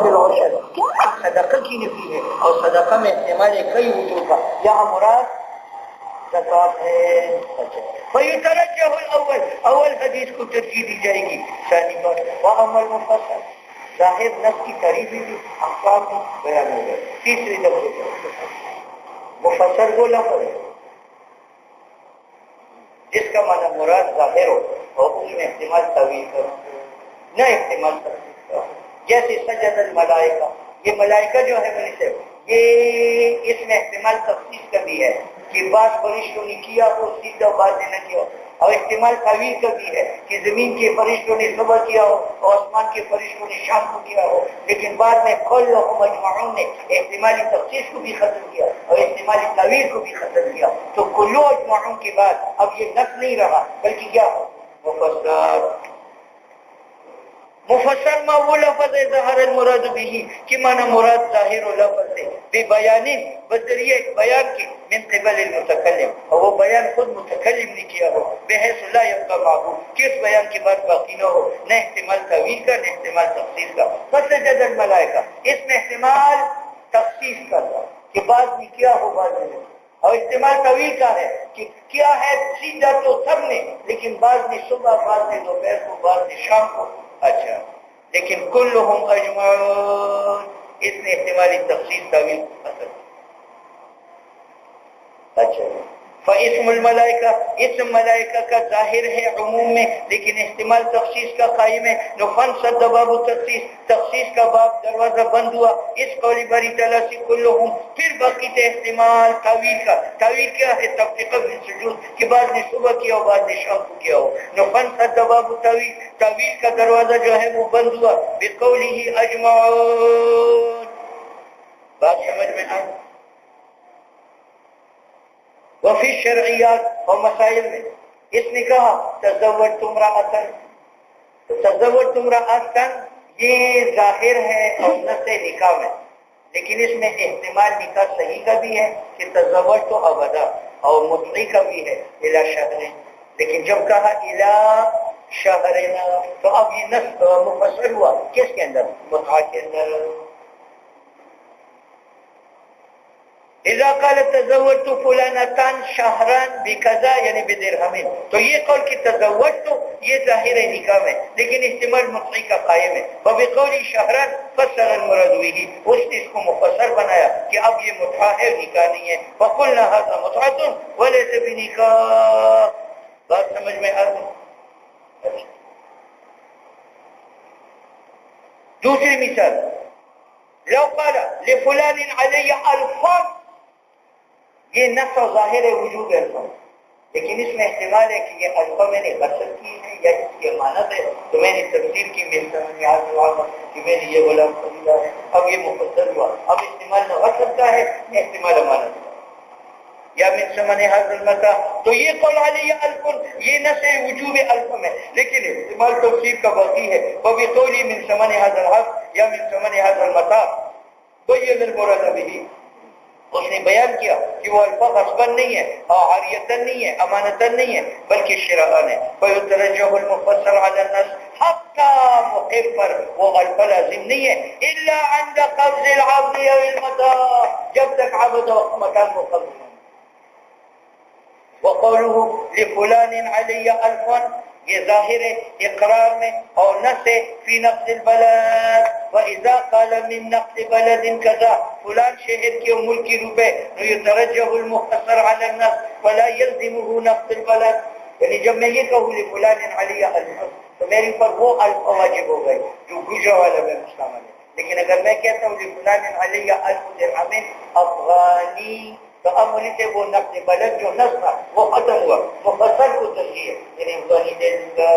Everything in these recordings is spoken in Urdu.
بالعشر صدقہ کی نفی ہے، اور صدقہ میں احتمال ہے کئی وجوہ کا، یہاں مراد زکوٰۃ ہے۔ فیترجح الاول، اول حدیث کو ترجیح دی جائے گی، ثانی بات واما المفصل، ظاہر نفس کی قریبی بھی احکام بھی بیان ہو گئے۔ تیسری درجے مفسر وہ لفظ ہے جس کا معنی مراد ظاہر ہو اور اس میں احتمال طویل کرو نہ احتمال طویل کرو، جیسے سجد الملائکہ، یہ ملائکہ جو ہے میری سے یہ اس میں احتمال تخصیص کا بھی ہے کہ بعض فرشتوں نے کیا ہو سیدھا، بعض نے نہ کیا ہو، اور احتمال طویل کا بھی ہے کہ زمین کے فرشتوں نے صبح کیا ہو اور آسمان کے فرشتوں نے شام کو کیا ہو، لیکن بعد میں کلہم اجمعون نے احتمالی تخصیص کو بھی ختم کیا اور احتمالی طویل کو بھی ختم کیا، تو کلو اجمعون کے بعد اب یہ نفس نہیں رہا بلکہ کیا ہو مفسر۔ مفسر ما وہ لفظ ہے ظاہر المراد بھی کہ معنی مراد ظاہر و لفظ ہے بے بیان بذریعہ بیان کی من قبل المتکلم، اور وہ بیان خود متکلم نے کیا ہو، بحیث لا یبقى معه کہ اس بیان کے بعد باقی نہ ہو نہ احتمال طویل کا نہ احتمال تخصیص کا۔ فسجد الملائکہ، اس میں احتمال تخصیص کا تھا کہ بعض نے کیا ہو بعض نے، اور احتمال طویل کا ہے کہ کیا ہے سیدھا تو سب نے، لیکن بعض نے صبح، بعض نے دوپہر کو، بعض نے شام کو، اچھا لیکن کلہم اجمعون اس نے احتمالی تخصیص طویل اثر۔ اچھا فاسم الملائکہ، اسم ملائکہ کا ظاہر ہے عموم میں لیکن احتمال تخصیص کا قائم ہے، نفن صد باب التخصیص، تخصیص کا باب دروازہ بند ہوا اس قول باری تعالیٰ سے کلہم، پھر باقی تھے احتمال طویل کا۔ طویل کیا ہے؟ تفریقہ بالسجود کہ بعض نے صبح کیا ہو بعض نے شام کو کیا ہو، نفن صد باب الطویل، طویل کا دروازہ جو ہے وہ بند ہوا بقولہ اجمعون۔ بات سمجھ میں آئی؟ وفی شرعیات اور مسائل میں اس نے کہا تزوجت امرأۃ، تزوجت امرأۃ یہ ظاہر ہے اور نص نکاح میں، لیکن اس میں احتمال نکاح صحیح کا بھی ہے کہ تزوج تو ابدا، اور مطلق کا بھی ہے الی شہر، لیکن جب کہا الی شہرنا تو اب یہ نص مفسر ہوا کس کے اندر؟ متعا کے اندر۔ اذا قال تزوجت فلانتان شهران بكذا یعنی بدرہم، تو یہ قول کہ تزوجت یہ ظاہر ہے نکاح میں لیکن احتمال مطلق کا قائم ہے، وبقول شهران فسر المراد به، اس نے اس کو مفسر بنایا کہ اب یہ متعہ ہے نکاح نہیں ہے، فقلنا هذا متعة وليس بنکاح۔ بات سمجھ میں آ گئی؟ دوسری مثال لو قال لفلان علی الفا، یہ نص و ظاہر ہے وجود الفا، لیکن اس میں احتمال ہے کہ یہ الفا میں نے غسل کی ہے یا اس کی امانت ہے، تو میں نے تفسیر کی کہ میں نے یہ غلام خریدا ہے، اب یہ مفسر ہوا، اب احتمال نہ غسل کا ہے نہ احتمال امانت کا، یا من ثمن هذا المتاع، تو یہ قول علی الف یہ نص وجوب الف میں، لیکن احتمال تفسیر کا باقی ہے، وبقولی من ثمن هذا العبد یا من ثمن هذا المتاع بین المراد به، اس نے بیان کیا کہ وہ الفا غصباً نہیں ہے اور عاریتاً نہیں ہے، امانتاً نہیں ہے، بلکہ شراءً ہے، فیترجح المفسر علی النص، حتی موقع پر وہ الفا لازم نہیں ہے الا عند قبض العبد او المتاع، جب تک عبد و متاع کو قبض نہیں۔ وقوله لفلان علی الف یہ ظاہر ہے اقرار میں اور نص فی نقد البلد، واذا قال من نقد بلد كذا فلان شہر کے ملکی روپے یترجح المختصر علی النص ولا يلزمه نقد البلد، یعنی جب میں یہ کہوں لفلان علی الف تو میرے پر وہ الف واجب ہو گئے جو گجرا والا میں مستعمل ہے، لیکن اگر میں کہتا ہوں لفلان علی الف درہم افغانی تو اب مجھے سے وہ نقد بلد جو نص تھا وہ ختم ہوا، مفسر کو ترجیح ہے یعنی افغانی دے دوں گا۔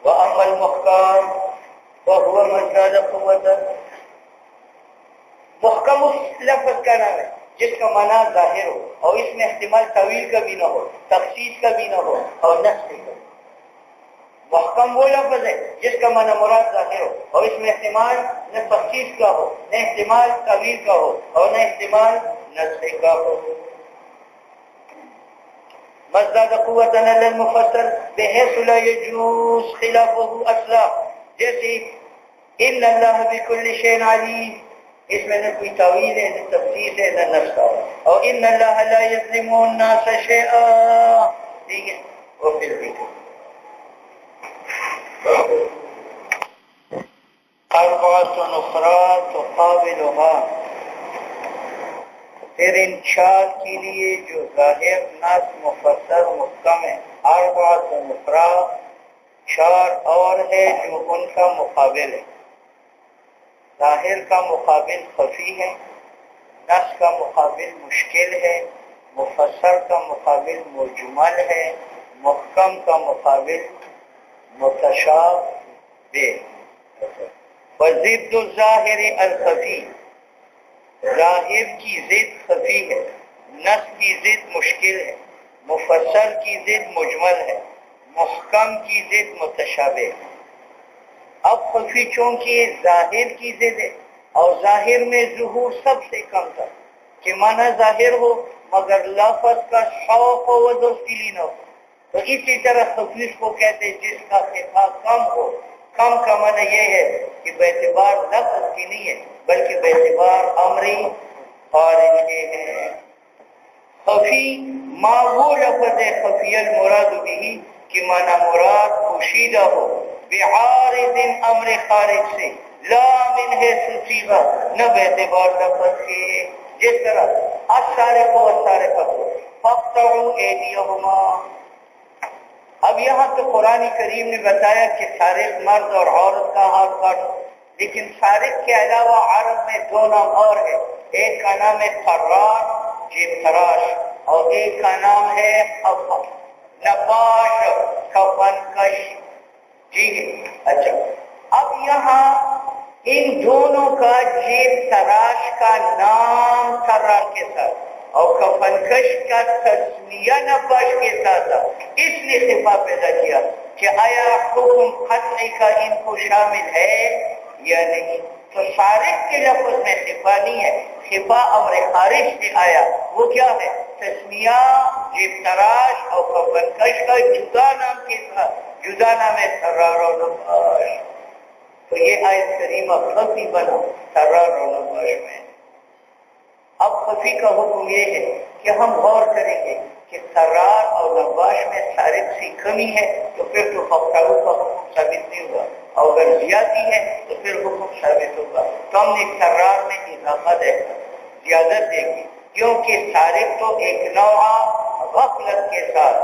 وَأَمَّا الْمُحْكَمُ وَهُوَ مَنْ زَادَ قُوَّةً، محکم اس لفظ کا نام ہے جس کا معنی ظاہر ہو اور اس میں احتمال طویل کا بھی نہ ہو، تخصیص کا بھی نہ ہو اور نص بھی ہو۔ محکم وہ لفظ ہے جس کا معنی مراد ظاہر ہو اور اس میں احتمال نہ تخصیص کا ہو نہ احتمال طویل کا ہو اور نہ احتمال نص کا ہو۔ مزداد قوتاً علی المفسر بحیث لا یجوز خلافه اصلا، جیسے ان اللہ بکل شیء علیم، اس میں نہ کوئی تعویل ہے، نہ تفسیر ہے، نہ نسخہ، اور ان اللہ لا یظلم الناس شیئا، ٹھیک ہے. وہ پھر بھی اربعۃ اخرى تقابلها، پھر ان چار کے لیے جو ظاہر نص مفسر محکم ہے، اربعۃ اخرى، چار اور ہے جو ان کا مقابل ہے. ظاہر کا مقابل خفی ہے، نص کا مقابل مشکل ہے، مفسر کا مقابل مجمل ہے، محکم کا مقابل متشابہ. وضد الظاہر الخفی، ظاہر کی ضد خفی ہے، نص کی ضد مشکل ہے، مفسر کی ضد مجمل ہے، محکم کی ضد متشابہ. اب خفی چونکہ ظاہر کی ضد ہے اور ظاہر میں ظہور سب سے کم تھا کہ معنی ظاہر ہو مگر لفظ کا شوق و درستگی نہ ہو، تو اسی طرح خفیف کو کہتے ہیں جس کا خفا کم ہو. کم کا معنی یہ ہے کہ باعتبار لفظ کی نہیں ہے بلکہ باعتبار امری خارج کے ہیں. خفی ما وہ لفظ ہے خفی المراد بھی کہ معنی مراد پوشیدہ ہو بعارض امر خارج سے، لا من حیث صیغہ، نہ باعتبار لفظ کے. جس طرح السارق والسارقۃ فاقطعوا ایدیہما. اب یہاں تو قرآن کریم نے بتایا کہ سارق مرد اور عورت کا ہاتھ کاٹو، لیکن سارق کے علاوہ عرب میں دو نام اور ہے، ایک کا نام ہے فرار جیب تراش، اور ایک کا نام ہے نباش کفن کش. ٹھیک ہے. اچھا، اب یہاں ان دونوں کا جیب تراش کا نام فرار کے ساتھ اور کفن کش کا تسمیہ نباش کے ساتھ تھا، اس لیے خفا پیدا کیا کہ آیا حکم قطعی کا ان کو شامل ہے یا نہیں. تو سارق کے لفظ میں خفا نہیں ہے، خفا امر خارج سے آیا. وہ کیا ہے؟ تسمیہ جیب تراش اور کفن کش کا جدا نام کے ساتھ، جدا نام ہے فرار و نباش. تو یہ آیت کریمہ خفی بنا فرار و نباش میں. اب خفی کا حکم یہ ہے کہ ہم غور کریں گے کہ سرار اور نباش میں سارق سے کمی ہے تو پھر تو فقطعوا کا حکم ثابت نہیں ہوگا، اور اگر زیادتی ہے تو پھر حکم ثابت ہوگا. تو ہم نے سرار میں اضافہ دیکھا، زیادت دیکھی، کیونکہ سارق تو ایک نوع غفلت کے ساتھ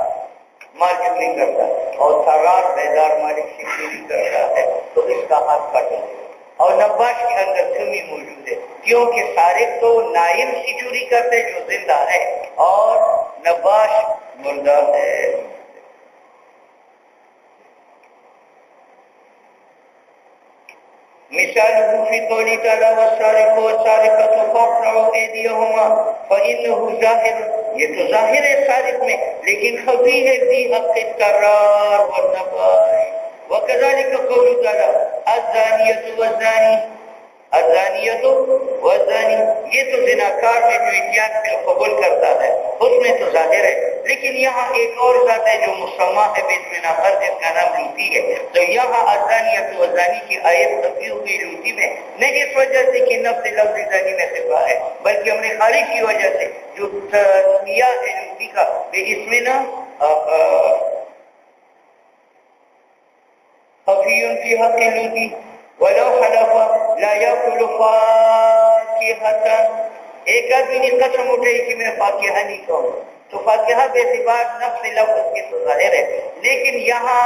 مال چوری کرتا ہے اور سرار بیدار مالک سے چوری کرتا ہے تو اس کا ہاتھ کاٹا ہے. اور نباش کے اندر کمی موجود ہے کیونکہ سارق تو نائم سے چوری کرتے جو زندہ ہے اور نباش مردہ ہے. مثال فی قولی تعالی والسارق والسارقۃ فاقطعوا ایدیہما فإنہ ظاہر، یہ تو ظاہر ہے سارق میں لیکن خفی ہے فی حق السرار والنباش. وکذالک قول تعالی الزانیۃ والزانی، الزانیۃ والزانی، یہ تو زناکار میں جو اتیان بالقبول کرتا ہے اس میں تو ظاہر ہے، لیکن یہاں ایک اور ذات ہے جو مسمى ہے باسم آخر جس کا نام لوتی ہے. تو یہاں الزانیۃ والزانی کی آیت خفی ہوئی لوتی میں، نہیں اس وجہ سے کہ نفس لفظ زانی میں خفا ہے بلکہ ہم نے خارج کی وجہ سے جو تسمیہ ہے لوتی کا بے اسم نا خفی فی حق لوتی ولو حلف لا یاکل فاکہۃ. ایک آدمی نے قسم اٹھائی کہ میں فاکہہ نہیں کھاؤں تو فاکہہ بے اعتبار نفس لفظ کے تو ظاہر ہے، لیکن یہاں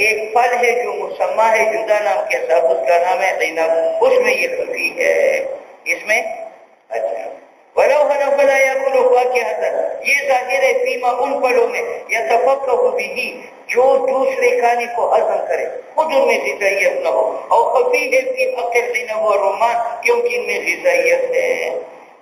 ایک پھل ہے جو مسمى ہے جدا نام کے ساتھ، اس کا نام ہے عنب، اس میں یہ خفی ہے اس میں. اچھا، ولو حلف لا یاکل فاکہۃ، یہ ظاہر ہے فیما ان پھلوں میں یتفقہ بہ جو دوسرے کھانے کو ہضم کرے، خود ان میں غذائیت نہ ہو، اور خفی ہے فی حق العنب والرمان کیونکہ ان میں غذائیت ہے.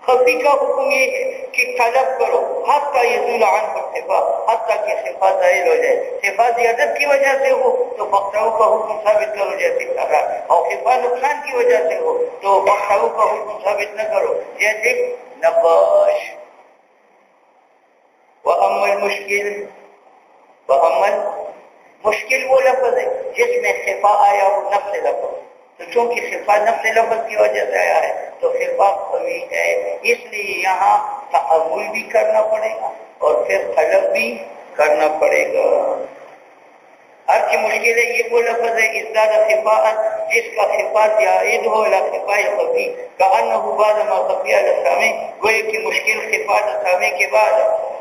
خفی کا حکم یہ ہے کہ طلب کرو حتی یزول عنہ الخفا، حتی کہ خفا ظاہر ہو جائے. خفا زیادت کی وجہ سے ہو تو فقطعوا کا حکم ثابت کرو جیسے کرا، اور خفا نقصان کی وجہ سے ہو تو فقطعوا کا حکم ثابت نہ کرو جیسے نباش. وَأَمَّا الْمُشْكِلُ، وَأَمَّا مشکل وہ لفظ ہے جس میں خفا آیا ہو نفس لفظ، تو چونکہ خفا نفس لفظ کی وجہ سے آیا ہے تو خفا قوی ہے، اس لیے یہاں تحمل بھی کرنا پڑے گا اور پھر طلب بھی کرنا پڑے گا۔ ہر کی مشکل ہے، یہ وہ لفظ ہے ازداد خفاء جس کا خفا زائد ہو لا خفاء خفی کأنه بعد ما خفی الاسامی، گوئے کہ مشکل خفا الاسامی کے بعد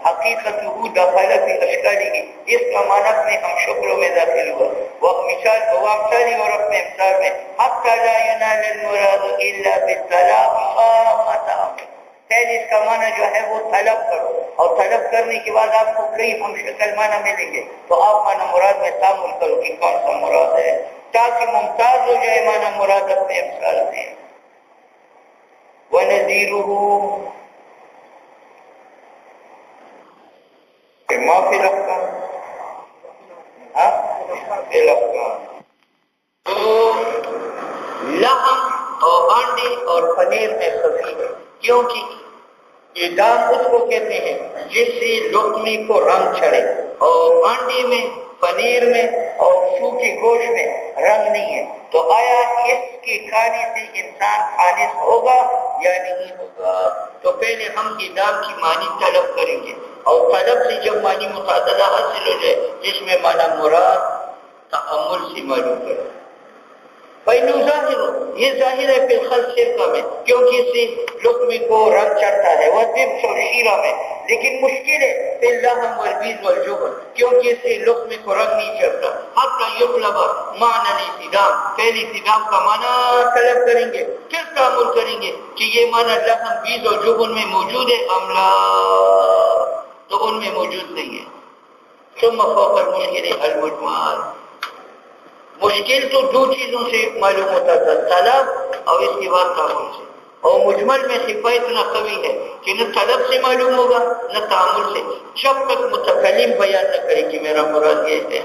حقیقته داخل فی اشکالی، اس کا معنی اپنے ہم شکلوں میں داخل ہوا، وہ مثال بوامثالی اور اپنے امثال میں حتی لا ینال المراد الا بالطلاق خامتا۔ پہلے اس کا معنی جو ہے وہ طلب کرو، اور طلب کرنے کے بعد آپ کو کئی ہم شکل معنی ملیں گے، تو آپ معنی مراد میں تعامل کرو کہ کون سا مراد ہے، تاکہ ممتاز ہو جائے معنی مراد اپنے امثال میں۔ وَنَذِيرُهُ ما فی الافکار فی الافکار، تو لحم اور انڈے اور پنیر میں خفی ہے، کیونکہ دام اس کو کہتے ہیں جس سے لقمے کو رنگ چڑھے، اور انڈے میں، پنیر میں اور سوکھی گوشت میں رنگ نہیں ہے، تو آیا اس کے کھانے سے انسان خالص ہوگا یا نہیں ہوگا؟ تو پہلے ہم ادام کی معنی طلب کریں گے، اور طلب سے جب معنی متعددہ حاصل ہو جائے جس میں معنی مراد تأمل سے معلوم کرے۔ فَإِنُّ ظَاهِرٌ، یہ ظاہر ہے فی الخلق شرکہ میں، کیونکہ اس سے لقمے کو رنگ چڑھتا ہے، وَالذِّبْحُ اور شیرہ میں، لیکن مشکل ہے فی اللحم والبیض والجبن، کیونکہ اس سے لقمے کو رنگ نہیں چڑھتا، حتی یطلب معنی الانصدام، پہلے انصدام کا معنی طلب کریں گے، پھر تعامل کریں گے کہ یہ معنی لحم، بیض اور جبن میں موجود ہے ام لا، تو ان میں موجود نہیں ہے۔ ثم فوق المشکل المجمل، مشکل تو دو چیزوں سے معلوم ہوتا تھا، طلب اور اس کے بعد تعامل سے، اور مجمل میں خفا اتنا قوی ہے کہ نہ طلب سے معلوم ہوگا نہ تعامل سے، جب تک متکلم بیان نہ کرے کہ میرا مراد یہ ہے۔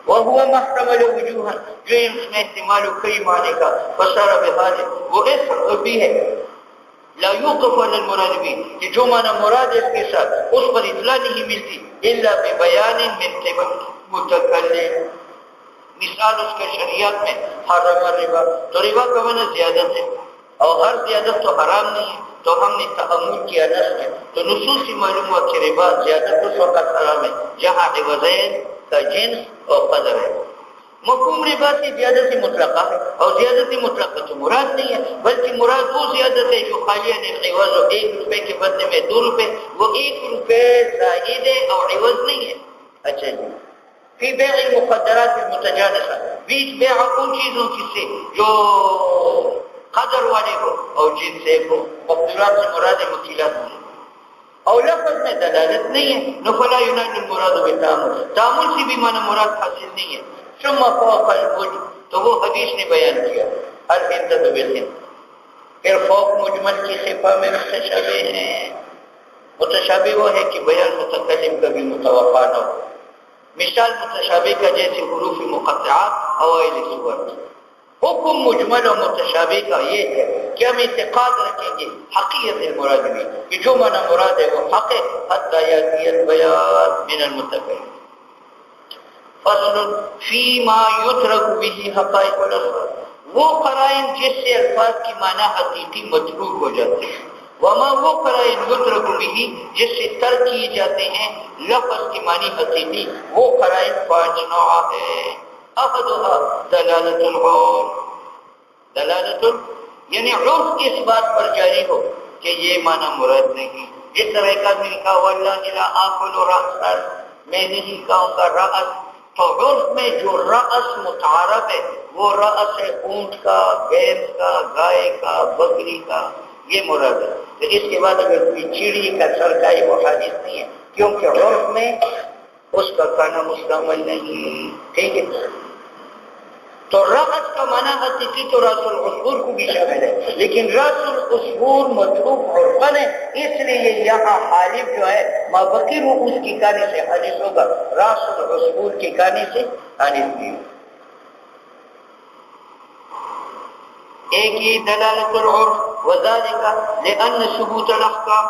وَهُوَ مَحْتَمَلُ وُجُوهًا، جو اس میں استعمال ہو کئی معنی کا، فَصَارَ بِحَالٍ، وہ ایسا قوی ہے لا يوقف علی المراد بھی، کہ جو معنی مراد اس کے ساتھ اس پر اطلاع نہیں ملتی الا ببیان من قبل متکلم۔ مثال اس کے شریعت میں حرم الربا، تو ربا کا معنی زیادت ہے، اور ہر زیادت تو حرام نہیں ہے، تو ہم نے تأمل کیا نص میں، تو نصوص سے معلوم ہوا کہ ربا زیادت اس وقت حرام ہے جہاں عوضین کا جنس اور قدر ہے۔ مفہوم ربا سے زیادت مطلقہ ہے، اور زیادت مطلقہ تو مراد نہیں ہے، بلکہ مراد وہ زیادت ہے جو خالی عوض ہو، 1 روپے کے بدلے میں 2 روپے، وہ 1 روپے زائد ہے اور عوض نہیں ہے۔ اچھا جی، فی بیع المقدرات المتجانسہ، بیچ بیع ان چیزوں کی سے جو قدر والے ہو اور جن سے ہو، مقدرات سے مراد مکیلات ہوں، اور لفظ میں دلالت نہیں ہے، نفلا ینال المراد بالتعامل، تعامل سے بھی معنی مراد حاصل نہیں ہے۔ ثم فوق المجمل، تو وہ حدیث نے بیان کیا الحنطۃ بالحنط، پھر فوق مجمل کی خفا میں متشابہ ہیں، متشابہ وہ ہے کہ بیان متکلم کبھی متوقع نہ ہو، مثال متشابہ کا جیسے حروف مقطعات اوائل سور۔ حکم مجمل اور متشابہ کا یہ ہے کہ ہم اعتقاد رکھیں گے حقیقت المراد بھی، کہ جو معنی مراد ہے وہ حق ہے، حتی یاتی البیان من المتکلم۔ فصل فی ما یترک به حقائق الالفاظ، وہ قرائن جس سے الفاظ کی معنی حقیقی متروک ہو جاتے ہیں، وما وہ قرائن یترک به جس سے ترک کیے جاتے ہیں لفظ کی معنی حقیقی، وہ قرائن 5 نوع ہے۔ احدها دلالت العرف، دلالت یعنی عرف اس بات پر جاری ہو کہ یہ معنی مراد نہیں، جس طرح ایک آدمی نے کہا واللہ لا آکل رأسا، میں نہیں کہوں گا رأس، تو عرف میں جو رأس متعارف ہے وہ رأس ہے اونٹ کا، بھینس کا، گائے کا، بکری کا، یہ مراد ہے۔ تو اس کے بعد اگر کوئی چڑی کا سر کا وہ حادث نہیں ہے، کیونکہ عرف میں اس کا کھانا مستعمل نہیں، ٹھیک ہے۔ تو رأس کا معنی حقیقی تو راس العصفور کو بھی شامل ہے، لیکن راس العصفور متروک عرفن ہے، اس لیے یہاں حالف جو ہے مابقی رؤوس کی کہانی سے حادث ہوگا، راس العصفور کی کہانی سے حادث نہیں ہوگا۔ ایک ہی دلالت العرف وذالک لأن ثبوت الاحکام،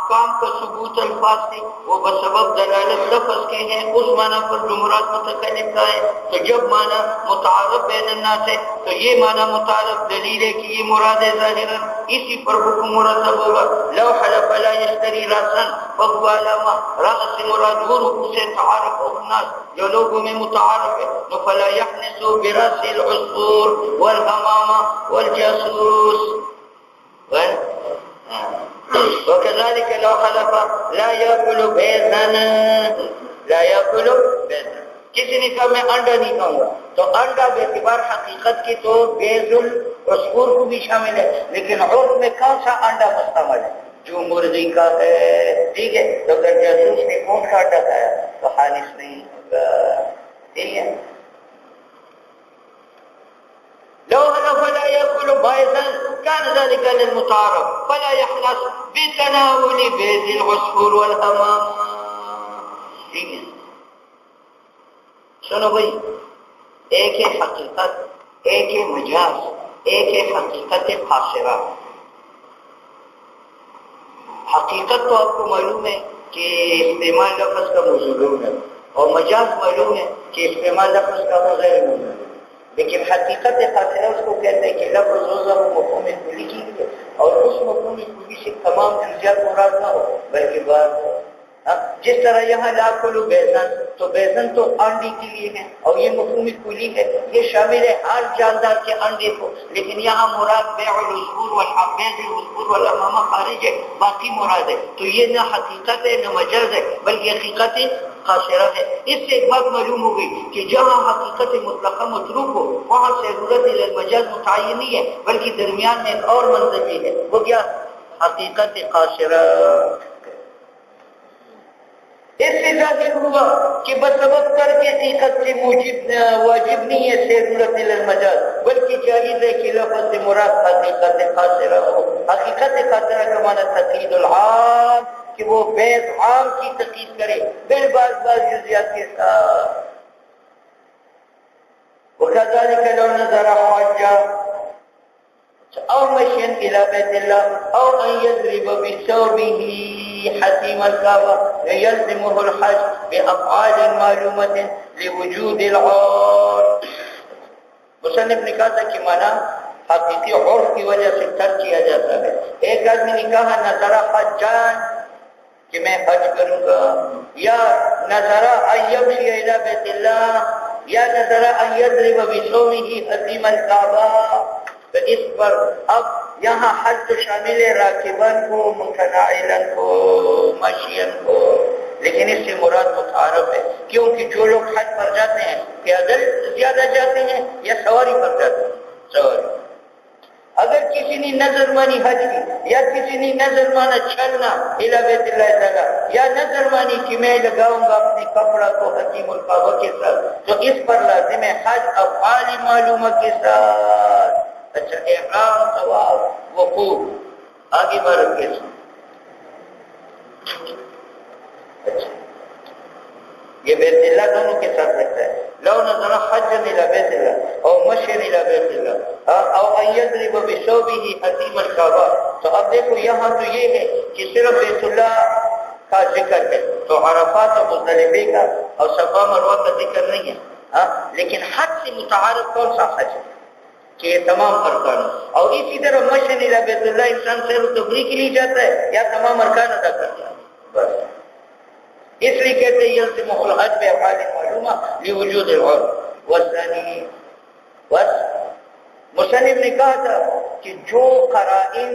احکام کا ثبوت الفاظ سے وہ بسبب دلالت لفظ کے ہیں اس معنی پر جو مراد متکلم کا ہے. تو جب معنی متعارف بین الناس ہے تو یہ معنی متعارف دلیل ہے کہ یہ مراد ہے ظاہرا، اسی پر حکم مرتب ہوگا. لو حلف لا یشتری راسا فهو علامہ، راس سے مراد وہ رکوع سے تعارف الناس جو لوگوں میں متعارف ہے. تو فلا يحنس براس العصفور والحمامہ والجاسوس. وكذلك لو حلف لا يأكل بيضا لا يأكل بيضا، کسی نے کہا میں انڈا نہیں کھاؤں گا تو انڈا بے اعتبار حقیقت کی تو بیض العصفور کو بھی شامل ہے، لیکن عرف میں کون سا انڈا مستعمل ہے؟ جو مرغی کا ہے. ٹھیک ہے، تو اگر جاسوس نے کون سا انڈا کھایا تو خالص نہیں ہوگا. ٹھیک ہے. لو حلف لا يأكل بيضا كان ذلك للمتعارف فلا يحنث بتناول بيض العصفور والحمام. ٹھیک ہے. سنو بھائی، ایک ہے حقیقت، ایک ہے مجاز، ایک ہے حقیقت قاصرہ. حقیقت تو آپ کو معلوم ہے کہ استعمال لفظ کا موضوع ہے، اور مجاز معلوم ہے کہ استعمال لفظ کا غیر موضوع ہے. لیکن حقیقت قاصرہ اس کو کہتے ہیں کہ لفظ روزہ وہ مفہوم کلی کی ہے، اور اس مفہوم کلی سے تمام جزیات مراد نہ ہو بلکہ بعض. جس طرح یہاں لا کلو بیزن، تو بیزن تو انڈے کے لیے ہے اور یہ مفہوم کلی ہے، یہ شامل ہے ہر جاندار کے انڈے کو. لیکن یہاں مراد بیع العصفور والعصفور والحمامہ خارج ہے، باقی مراد ہے. تو یہ نہ حقیقت ہے نہ مجاز ہے بلکہ حقیقت قاصرہ ہے. اس سے ایک بات معلوم ہو گئی کہ جہاں حقیقت مطلقہ متروک ہو وہاں ضرورت مجاز متعین نہیں ہے بلکہ درمیان میں ایک اور منزل ہے، وہ کیا؟ حقیقت قاصرہ. اس سے ظاہر ہوا کہ بسبب ترک حقیقت سے واجب نہیں ہے ضرورت للمجاز، بلکہ جائز ہے کہ لفظ سے مراد حقیقت قاصرہ ہو. حقیقت قاصرہ کا معنی تقید العام، کہ وہ بیض عام کی تقید کرے بالبعض جزیات کے ساتھ. وكذلك لو نظر حاجا او مشيا الى بيت الله او ان يضرب بثوبه حتيم الكعبة يلزمه الحج بافعال معلومة لوجود العرف. مصنف نے کہا تھا کہ معنی حقیقی عرف کی وجہ سے ترک کیا جاتا ہے. ایک آدمی نے کہا نظر حجان کہ میں حج کروں گا، یا نظر ان يمشي الى بيت الله، یا نظر ان يضرب بثوبه حتيم الكعبة. تو اس پر اب یہاں حج تو شامل ہے راکبان کو، متناعلن کو، ماشین کو، لیکن اس سے مراد متعارف ہے کیونکہ جو لوگ حج پر جاتے ہیں پیدل زیادہ جاتے ہیں یا سواری پر جاتے ہیں؟ سواری. اگر کسی نے نظر مانی حج کی، یا کسی نے نظر مانا چلنا الى بیت اللہ تعالی، یا نظر مانی کہ میں لگاؤں گا اپنے کپڑا کو حتیم الکعبہ کے ساتھ، تو اس پر لازم ہے حج افعال معلومہ کے ساتھ. اچھا، احرام، طواف، وقوف، آگے بارک کے ساتھ. اچھا، یہ بیت اللہ دونوں کے ساتھ رکھتا ہے. لو نظر حجا الى بیت اللہ او مشیا الى بیت اللہ او ان يضرب بثوبه حتيم الكعبہ. تو اب دیکھو یہاں تو یہ ہے کہ صرف بیت اللہ کا ذکر ہے، تو عرفات و مزدلفہ کا اور صفا مروہ کا ذکر نہیں ہے. لیکن حج سے متعارف کون سا حج ہے کہ یہ تمام ارکان. اور اسی طرح مشیا الى بیت اللہ انسان سیر و تفریح کے لیے جاتا ہے یا تمام ارکان ادا کرتا ہے. بس اس لیے کہتے ہیں یلزمہ الحج بافعال معلومہ لوجود العرف. والثانی، بس مصنف نے کہا تھا کہ جو قرائن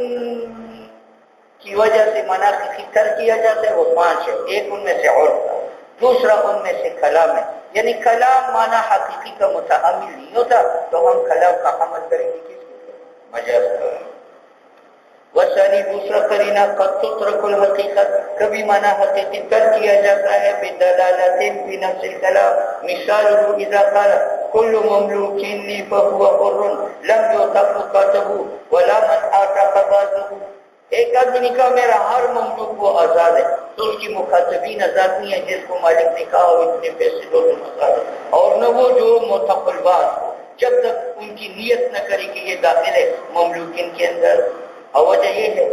کی وجہ سے مناسک ترک کیا جاتا ہے وہ 5 ہے. ایک ان میں سے عرف کا، دوسرا ان میں سے کلام ہے، یعنی کلام معنی حقیقی کا متحمل نہیں ہوتا تو ہم کلام کا حمل کریں گے کس کو؟ مجاز کا. وثانی، دوسرا قرینہ قد تترک الحقیقت، کبھی معنی حقیقی ترک کیا جاتا ہے بدلالت فی نفس الکلام. مثالہ اذا قال کل مملوک لی فهو حر لم یعتق مکاتبہ ولا من اعتق بعضہ. ایک آدمی نے کہا میرا ہر مملوک وہ آزاد ہے، تو اس کی مخاطبین آزاد نہیں ہے جس کو مالک نے کہا وہ اتنے پیسے دو تم آزاد ہے، اور نہ وہ جو معتق البعض ہو جب تک ان کی نیت نہ کرے کہ یہ داخل ہے مملوکین کے اندر. اور وجہ یہ ہے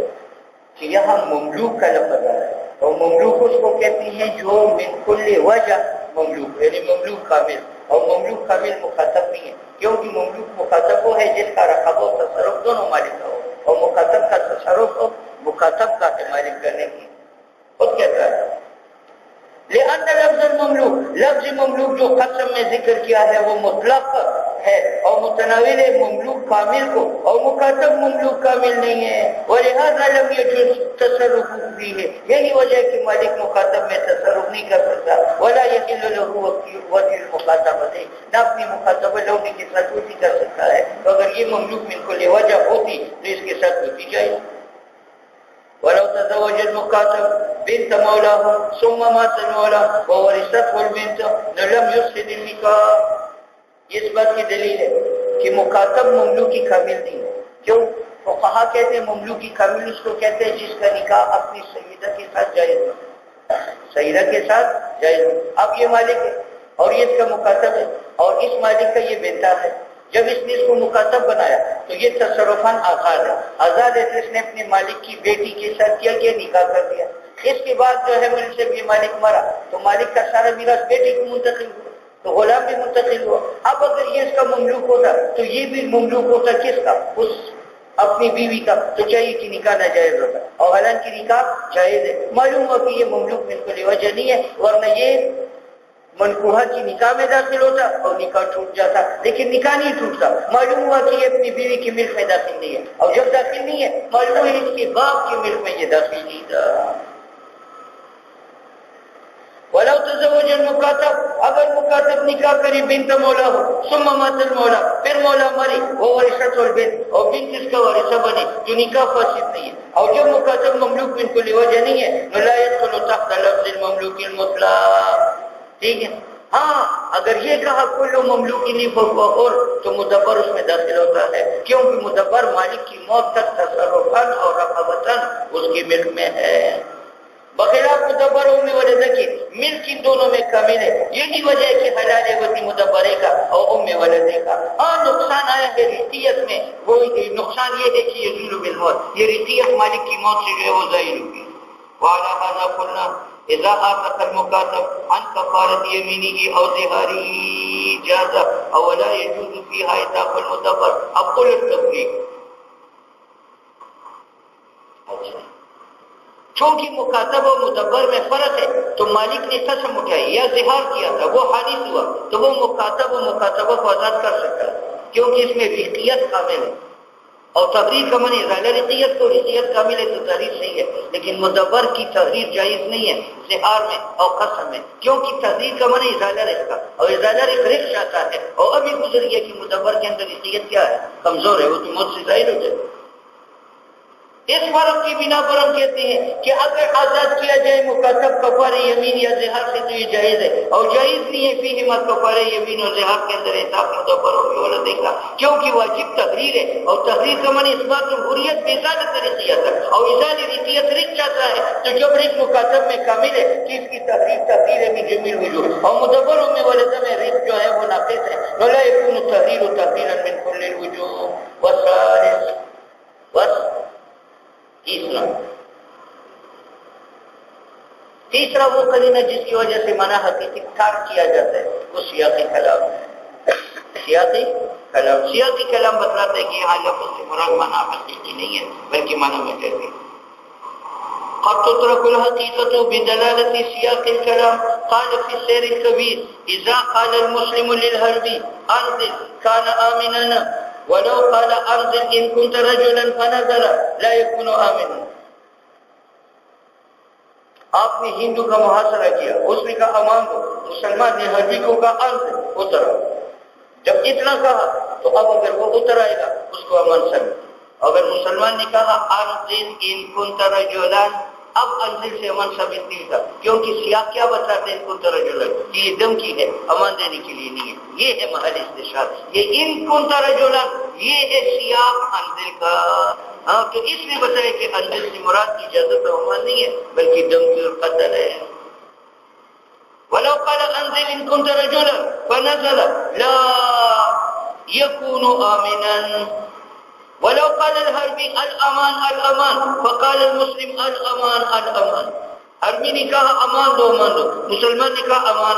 کہ یہاں مملوک کا لفظ آ رہا ہے، اور مملوک اس کو کہتی ہیں جو من کل وجہ مملوک، یعنی مملوک کامل، اور مملوک کامل مخاطب نہیں ہے، کیونکہ مملوک مخاطب وہ ہے جس کا رقبہ و تصرف دونوں مالک کا ہو، اور مخاطب کا تصرف ہو مخاطب کا مالک کرنے کی خود کہتا ہے۔ لأن لفظ المملوک، لفظ مملوک جو قسم میں ذکر کیا ہے وہ مطلق ہے اور متناول ہے مملوک کامل کو، اور مخاطب مملوک کامل نہیں ہے، ولہذا لم يجوز تصرف فيه، یہی وجہ ہے کہ مالک مخاطب میں تصرف نہیں کر سکتا، ولا يحل له وجه المخاطبہ، نہ اپنی مخاطبہ لوگوں کے ساتھ وہی کر سکتا ہے، تو اگر یہ مملوک من کل وجہ ہوتی تو اس کے ساتھ ہوتی جائے۔ ولو تزوج المكاتب بنت مولاه ثم مات المولى وورثته البنت لم يفسد النكاح، اس بات کی دلیل ہے کہ مکاتب مملوکی کامل نہیں ہے۔ کیوں؟ فقہا کہتے ہیں مملوکی کامل اس کو کہتے ہیں جس کا نکاح اپنی سیدہ کے ساتھ جائز ہو، سیدہ کے ساتھ جائز ہو۔ اب یہ مالک ہے اور یہ اس کا مکاتب ہے، اور اس مالک کا یہ بیٹا ہے، جب اس نے اس کو مکاتب بنایا تو یہ تصرفاً آزاد ہے، آزاد ہے تو اس نے اپنے مالک کی بیٹی کے ساتھ کیا کہ نکاح کر دیا۔ اس کے بعد جو ہے مل سے یہ مالک مرا تو مالک کا سارا میراث بیٹی کو منتقل ہوا، تو غلام بھی منتقل ہوا۔ اب اگر یہ اس کا مملوک ہوتا تو یہ بھی مملوک ہوتا کس کا؟ اس اپنی بیوی کا، تو چاہیے کہ نکاح ناجائز ہوتا، اور حالانکہ نکاح جائز ہے۔ معلوم ہوا کہ یہ مملوک من کل وجہ نہیں ہے، ورنہ یہ منکوحہ کی نکاح میں داخل ہوتا اور نکاح ٹوٹ جاتا، لیکن نکاح نہیں ٹوٹتا۔ معلوم ہوا کہ یہ اپنی بیوی کی ملک میں داخل نہیں ہے، اور جب داخل نہیں ہے معلوم ہے اس کے باپ کی ملک میں یہ داخل نہیں تھا۔ ولو تزوج المکاتب، اگر مکاتب نکاح کری بنت مولا ہو ثم مات المولا، پھر مولا مری وہ ورثت البنت، اور بنت اس کا وارثہ بنی، جو نکاح فاسد نہیں ہے، اور جب مکاتب مملوک من کل وجہ نہیں ہے لا يدخل تحت لفظ المملوک المطلق، ٹھیک ہے۔ ہاں اگر یہ کہا کل مملوک نہیں فوق تو مدبر اس میں داخل ہوتا ہے، کیونکہ مدبر مالک کی موت تک تصرفاً اور رقبتاً اس کی ملک میں ہے، بخلاف مدبر ام ولدہ کی ملک ان دونوں میں کامل ہے۔ یہی وجہ ہے کہ حلال ہے وتی مدبرے کا اور ام ولدے کا۔ ہاں نقصان آیا ہے رتیت میں، وہ نقصان یہ ہے کہ یہ ظلم بالموت، یہ رتیت مالک کی موت سے جو ہے وہ ظاہر ہوگی۔ وعلى هذا قلنا اذا آتق المكاتب عن كفارة يمينه او ظهاره جاز او لا يجوز فيها اطاق المدبر۔ اب قل التفریق، چونکہ مکاتب و مدبر میں فرق ہے تو مالک نے قسم اٹھائی یا ظہار کیا تھا، وہ حادث ہوا تو وہ مکاتب و مکاتبہ کو آزاد کر سکتا ہے، کیونکہ اس میں رقیت کامل ہے، اور تحریر کا منع ازالہ رقیت کو، رقیت کامل ہے تو تحریر صحیح ہے، لیکن مدبر کی تحریر جائز نہیں ہے ظہار میں اور قسم میں، کیونکہ تحریر کا منع ازالہ رق کا، اور ازالہ رق چاہتا ہے، اور ابھی گزر گیا کہ مدبر کے اندر رقیت کیا ہے؟ کمزور ہے، وہ تو موت سے ظاہر ہو جائے۔ اس فرق کی بنا پر ہم کہتے ہیں کہ اگر آزاد کیا جائے مکاتب کفارہ یمین یا ظہار سے تو یہ جائز ہے، اور جائز نہیں ہے فیہما کفارہ یمین اور ظہار کے اندر اطاق مدبر اور دیکھا، کیونکہ واجب تحریر ہے، اور تحریر کا معنی اس بات حریت بے ازالت رقیت ہے، اور ازالہ رقیت رق چاہتا ہے، تو جب رق مکاتب میں کامل ہے کہ اس کی تحریر میں جمیل وجوہ، اور مدبروں میں ولدہ میں رق جو ہے وہ ناقص ہے، ولا يكون التحریر تحریرا من كل الوجوه۔ والثالث تیسرا وہ قرینہ جس کی وجہ سے منع حقیقی ترک کیا جاتا ہے وہ سیاقی کلام ہے۔ سیاقی کلام بتلاتا ہے کہ یہاں لفظ سے مراد منع حقیقی نہیں ہے بلکہ منع مجازی۔ قد تترك الحقيقة بدلالة سياق الكلام، قال في السير الكبير إذا قال المسلم للهربي أنزل كان آمنا، ولو قال أنزل إن كنت رجلا فنزل لا يكون آمنا۔ آپ نے ہندو کا محاصرہ کیا، اس نے کہا امان دو، مسلمان نے حربی کو کہا انزل اترا، جب اتنا کہا تو اب اگر وہ اتر آئے گا اس کو امن سمجھ، اگر مسلمان نے کہا انزل ان كنت رجلا، اب انزل سے امن ثابت نہیں تھا، کیونکہ سیاق کیا بتاتے ہیں ان كنت رجلا کہ یہ دھمکی ہے، امان دینے کے لیے نہیں ہے، یہ ہے محل استشہاد، یہ ان كنت رجلا یہ ہے سیاق انزل کا۔ ہاں تو اس نے بتایا کہ انزل سے مراد کی اجازت اور امان نہیں ہے بلکہ دھمکی اور قتل ہے۔ ولو قال انزل ان كنت رجلا فنزل لا يكون آمنا، ولو قال الحربی الامان الامان فقال المسلم الامان الامان، عربی نے کہا امان دو امان دو، مسلمان نے کہا امان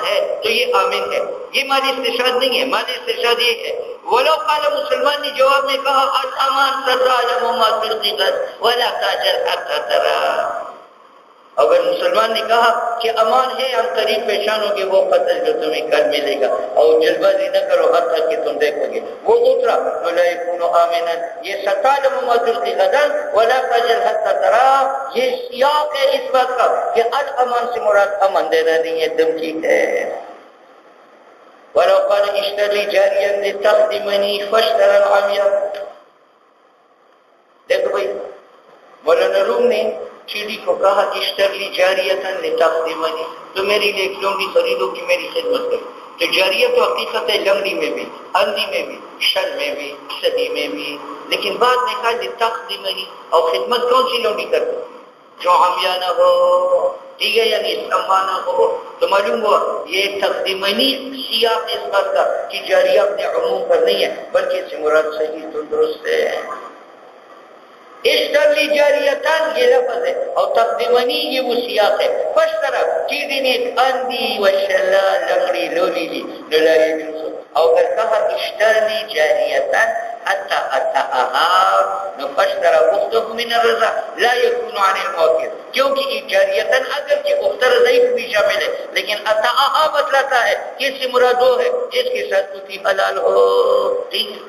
ہے تو یہ آمین ہے. یہ مالی استشہاد نہیں ہے، مالی استشہاد یہ ہے ولو قال، مسلمان نے جواب میں کہا الامان ستعلم ما فی الغد ولا تعجل حتى ترى. اگر مسلمان نے کہا کہ امان ہے، ہم قریب پیشان ہوں گے وہ قتل جو تمہیں کل ملے گا، اور جلد بازی نہ کرو حتیٰ کہ تم دیکھو گے. وہ اترا تو لا یکون آمنا، یہ ستعلم ما تلقی غدا ولا تجل حتى ترى، یہ سیاق ہے اس بات کا کہ الامان سے مراد امن دینا نہیں ہے، دھمکی ہے. ولو قال اشتری جاریا لتخدمنی فاشترى العمیا. دیکھو بھائی، مولانا روم نے چیڑی کو کہا اشتری جاریتاً لتخدمنی، تو میری لیے ایک لونڈی خریدو کہ میری خدمت کرے. تو جاریہ تو حقیقت ہے لنگڑی میں بھی، اندھی میں بھی، شل میں بھی، صدی میں بھی، لیکن بعد میں کہا لتخدمنی، اور خدمت کون سی لونڈی کرتے جو عمیہ نہ ہو، ٹھیک ہے، یعنی سما نہ ہو. تو معلوم ہوا یہ تخدمنی سیاق اس بات کا کہ جاریہ اپنے عموم پر نہیں ہے بلکہ اس سے مراد صحیح تو درست ہے. اشتری جاریتان یہ لفظ ہے اور تقدیمنی یہ وہ سیاق ہے. فشترا چیزیں ایک اندھی و شلا لکڑی لولی لی لولائی جنسو، اور اگر کہا اشتری جاریتان اتا نو فشترا گفتہ من الرضا لا یکون عن الموقف، کیونکہ جاریتان اگر کہ اختر ضعیف بھی شامل ہے لیکن اتا بتلاتا ہے کہ اس سے مراد وہ ہے جس کے ساتھ کتی حلال ہو. ٹھیک ہے.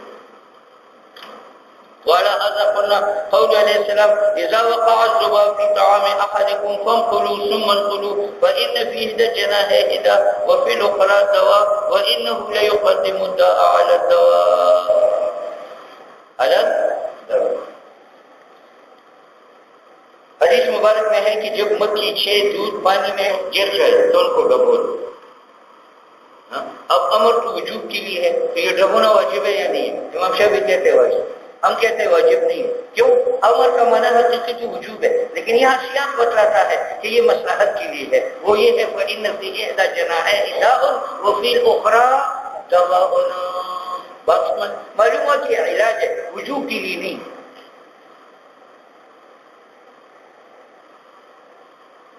وعلى هذا قلنا قول عليه السلام إذا وقع الذباب في طعام أحدكم فانقلوا ثم انقلوا فإن في إحدى الجناحين داء وفي الأخرى دواء وإنه ليقدم الداء على الدواء. حدیث مبارک میں ہے کہ جب مکھی 6 دودھ پانی میں گر جائے تو ان کو ڈبو دو. اب امر تو وجوب کے لیے ہے تو یہ ڈبونا واجب ہے یا نہیں ہے؟ امام شافعی کہتے ہیں واجب، ہم کہتے ہیں واجب نہیں ہے. کیوں؟ امر کا معنی حقیقت وجوب ہے، لیکن یہاں سیاق بتلاتا ہے کہ یہ مصلحت کے لیے ہے. وہ یہ ہے فإن فی إحدى الجناحين داء وفي الأخرى دواء. بات معلوم ہوا کہ علاج ہے، وجوب کے لیے نہیں.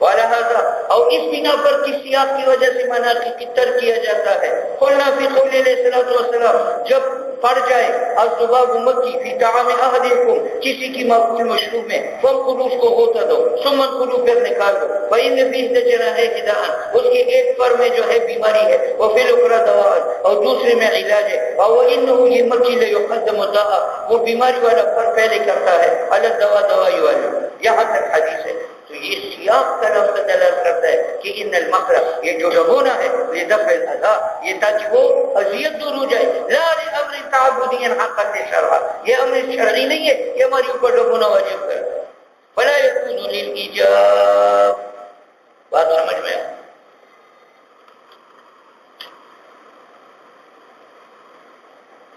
ولہذا اور اس بنا پر کس سیاق کی وجہ سے منع کی ترک کیا جاتا ہے. قلنا فی قول علیہ الصلوۃ والسلام، جب پڑ جائے الذباب مکھی فی طعام احدکم کسی کی مأکول مشروب میں، فانقلوا اس کو ہوتا دو، ثم انقلوا پھر نکال دو، فإن فی إحدى الجناحين داء اس کے ایک پر میں جو ہے بیماری ہے، وفی الأخرى دواء اور دوسرے میں علاج ہے، وإنه یہ مکھی لیقدم الداء وہ بیماری والا پر پہلے کرتا ہے علی الدواء دوائی والا. یہاں تک حدیث ہے. تو یہ سیاق کا لفظ دلالت کرتا ہے کہ ان المخرج یہ جو ڈبونا ہے لدفع الاذى، یہ تاکہ وہ اذیت دور ہو جائے. لا لامر تعبدی حقا شرعا، یہ امر شرعی نہیں ہے کہ ہمارے اوپر ڈبونا واجب کر. فلا يكون للإيجاب. بات سمجھ میں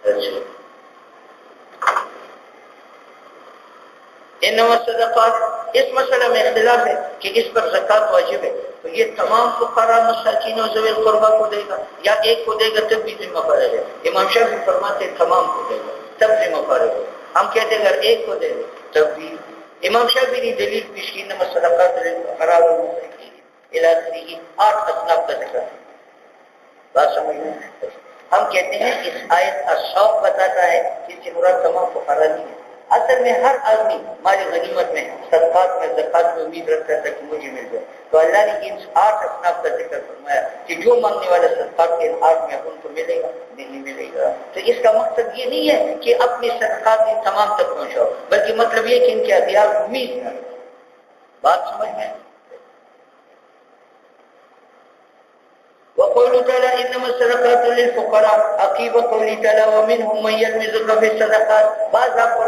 اچھا. انما الصدقات، اس مسئلہ میں اختلاف ہے کہ اس پر زکوٰۃ واجب ہے تو یہ تمام فقراء مساکین و ذوی القربہ کو دے گا یا ایک کو دے گا تب بھی ذمہ فارغ ہے. امام شافعی فرماتے ہیں تمام کو دے گا تب ذمہ فارغ ہے. ہم کہتے ہیں اگر ایک کو دے گا تب بھی. امام شافعی نے دلیل پیش کی انما الصدقات للفقراء والمساکین الی آخرہ، 8 اصناف کا ذکر. بات سمجھ میں؟ ہم کہتے ہیں اس آیت کا شوق بتاتا ہے کہ اس سے مراد تمام فقراء نہیں ہے. اصل میں ہر آدمی مال غنیمت میں صدقات میں زکات میں امید رکھتا تھا کہ مجھے مل جائے. تو اللہ نے ان 8 اصناف کا ذکر فرمایا کہ جو مانگنے والا صدقات کے 8 میں ان کو ملے گا نہیں ملے گا. تو اس کا مقصد یہ نہیں ہے کہ اپنے صدقات میں تمام تک پہنچاؤ، بلکہ مطلب یہ کہ ان کے اختیار امید نہ. بات سمجھ میں؟ وقوله تعالى انما الصدقات للفقراء، عقيب قوله تعالى ومنهم من يلمزك في الصدقات. بعض آپ کو